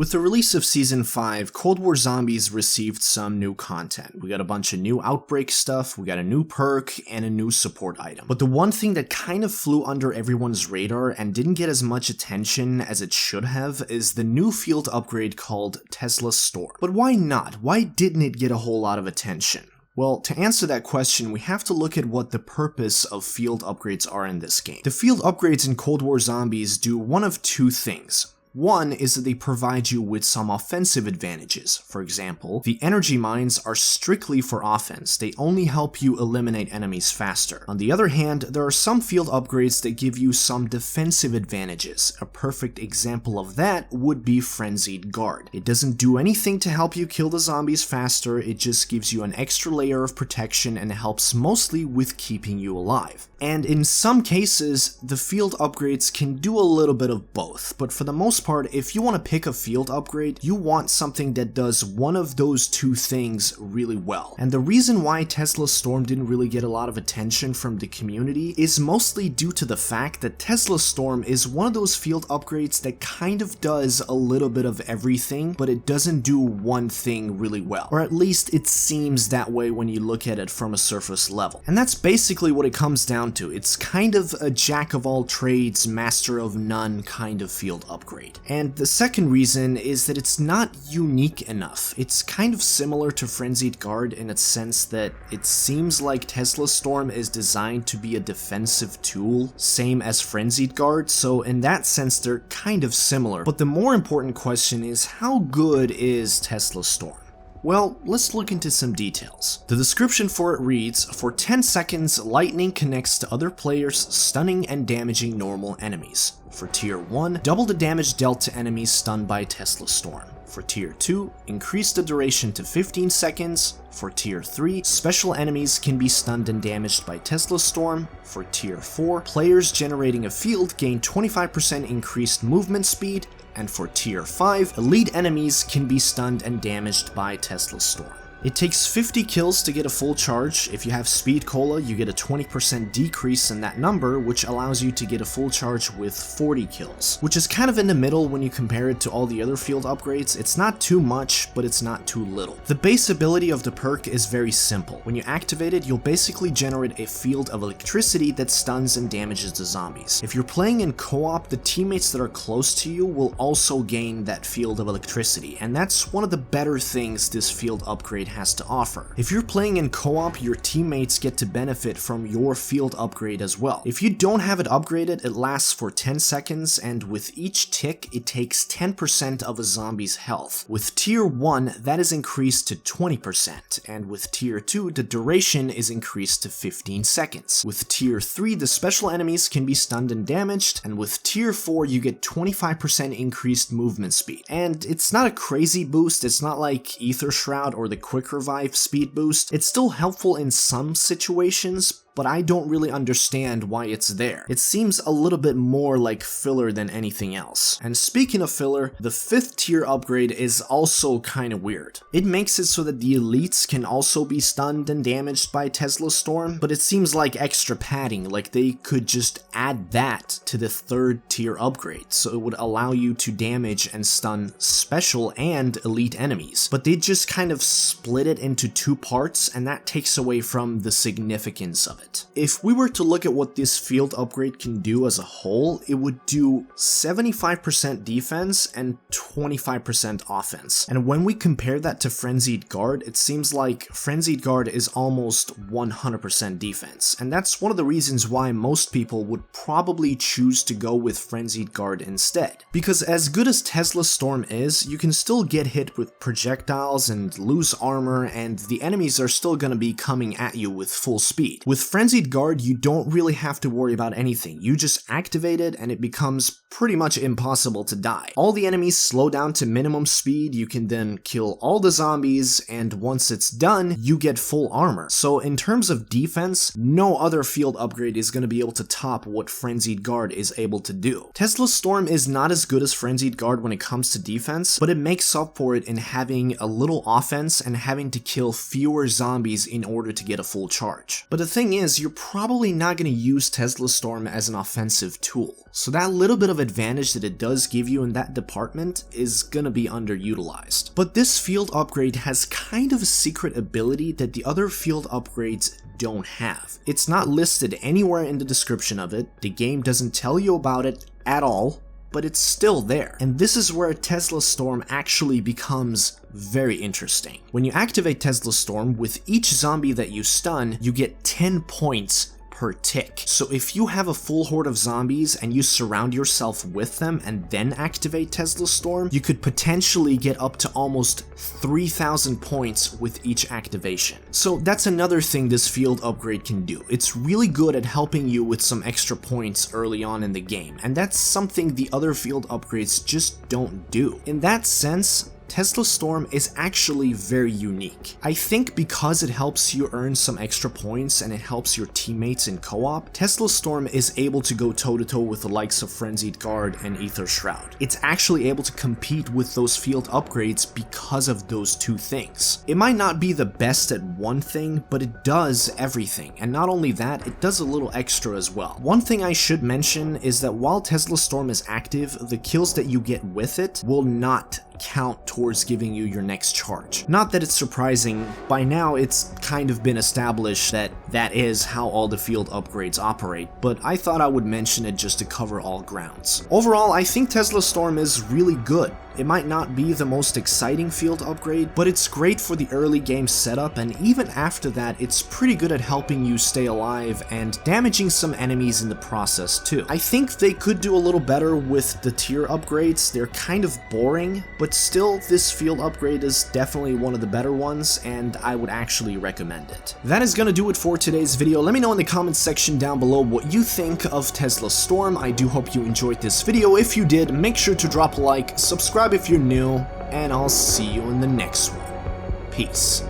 With the release of Season 5, Cold War Zombies received some new content. We got a bunch of new Outbreak stuff, we got a new perk, and a new support item. But the one thing that kind of flew under everyone's radar and didn't get as much attention as it should have is the new field upgrade called Tesla Storm. But why not? Why didn't it get a whole lot of attention? Well, to answer that question, we have to look at what the purpose of field upgrades are in this game. The field upgrades in Cold War Zombies do one of two things. One is that they provide you with some offensive advantages. For example, the energy mines are strictly for offense. They only help you eliminate enemies faster. On the other hand, there are some field upgrades that give you some defensive advantages. A perfect example of that would be Frenzied Guard. It doesn't do anything to help you kill the zombies faster, it just gives you an extra layer of protection and helps mostly with keeping you alive. And in some cases, the field upgrades can do a little bit of both, but for the most part, if you want to pick a field upgrade, you want something that does one of those two things really well. And the reason why Tesla Storm didn't really get a lot of attention from the community is mostly due to the fact that Tesla Storm is one of those field upgrades that kind of does a little bit of everything, but it doesn't do one thing really well. Or at least it seems that way when you look at it from a surface level. And that's basically what it comes down to. It's kind of a jack of all trades, master of none kind of field upgrade. And the second reason is that it's not unique enough. It's kind of similar to Frenzied Guard in a sense that it seems like Tesla Storm is designed to be a defensive tool, same as Frenzied Guard, so in that sense they're kind of similar. But the more important question is, how good is Tesla Storm? Well, let's look into some details. The description for it reads, for 10 seconds, lightning connects to other players, stunning and damaging normal enemies. For Tier 1, double the damage dealt to enemies stunned by Tesla Storm. For Tier 2, increase the duration to 15 seconds. For Tier 3, special enemies can be stunned and damaged by Tesla Storm. For Tier 4, players generating a field gain 25% increased movement speed. And for Tier 5, elite enemies can be stunned and damaged by Tesla Storm. It takes 50 kills to get a full charge. If you have Speed Cola, you get a 20% decrease in that number, which allows you to get a full charge with 40 kills, which is kind of in the middle when you compare it to all the other field upgrades. It's not too much, but it's not too little. The base ability of the perk is very simple. When you activate it, you'll basically generate a field of electricity that stuns and damages the zombies. If you're playing in co-op, the teammates that are close to you will also gain that field of electricity, and that's one of the better things this field upgrade has to offer. If you're playing in co-op, your teammates get to benefit from your field upgrade as well. If you don't have it upgraded, it lasts for 10 seconds, and with each tick, it takes 10% of a zombie's health. With Tier 1, that is increased to 20%, and with Tier 2, the duration is increased to 15 seconds. With Tier 3, the special enemies can be stunned and damaged, and with Tier 4, you get 25% increased movement speed. And it's not a crazy boost, it's not like Ether Shroud or the Quick Revive speed boost. It's still helpful in some situations, but I don't really understand why it's there. It seems a little bit more like filler than anything else. And speaking of filler, the 5th tier upgrade is also kinda weird. It makes it so that the elites can also be stunned and damaged by Tesla Storm, but it seems like extra padding, like they could just add that to the 3rd tier upgrade, so it would allow you to damage and stun special and elite enemies. But they just kind of split it into 2 parts, and that takes away from the significance of it. If we were to look at what this field upgrade can do as a whole, it would do 75% defense and 25% offense. And when we compare that to Frenzied Guard, it seems like Frenzied Guard is almost 100% defense. And that's one of the reasons why most people would probably choose to go with Frenzied Guard instead. Because as good as Tesla Storm is, you can still get hit with projectiles and lose armor, and the enemies are still gonna be coming at you with full speed. With Frenzied Guard, you don't really have to worry about anything. You just activate it and it becomes pretty much impossible to die. All the enemies slow down to minimum speed, you can then kill all the zombies, and once it's done, you get full armor. So in terms of defense, no other field upgrade is going to be able to top what Frenzied Guard is able to do. Tesla Storm is not as good as Frenzied Guard when it comes to defense, but it makes up for it in having a little offense and having to kill fewer zombies in order to get a full charge. But the thing is, you're probably not going to use Tesla Storm as an offensive tool, so that little bit of advantage that it does give you in that department is going to be underutilized. But this field upgrade has kind of a secret ability that the other field upgrades don't have. It's not listed anywhere in the description of it, the game doesn't tell you about it at all, but it's still there. And this is where Tesla Storm actually becomes very interesting. When you activate Tesla Storm, with each zombie that you stun, you get 10 points per tick. So if you have a full horde of zombies and you surround yourself with them and then activate Tesla Storm, you could potentially get up to almost 3,000 points with each activation. So that's another thing this field upgrade can do. It's really good at helping you with some extra points early on in the game, and that's something the other field upgrades just don't do. In that sense, Tesla Storm is actually very unique. I think because it helps you earn some extra points and it helps your teammates in co-op, Tesla Storm is able to go toe-to-toe with the likes of Frenzied Guard and Aether Shroud. It's actually able to compete with those field upgrades because of those two things. It might not be the best at one thing, but it does everything, and not only that, it does a little extra as well. One thing I should mention is that while Tesla Storm is active, the kills that you get with it will not count towards giving you your next charge. Not that it's surprising, by now it's kind of been established that that is how all the field upgrades operate, but I thought I would mention it just to cover all grounds. Overall, I think Tesla Storm is really good. It might not be the most exciting field upgrade, but it's great for the early game setup, and even after that, it's pretty good at helping you stay alive and damaging some enemies in the process too. I think they could do a little better with the tier upgrades. They're kind of boring, but still, this field upgrade is definitely one of the better ones, and I would actually recommend it. That is gonna do it for today's video. Let me know in the comments section down below what you think of Tesla Storm. I do hope you enjoyed this video. If you did, make sure to drop a like, subscribe if you're new, and I'll see you in the next one. Peace.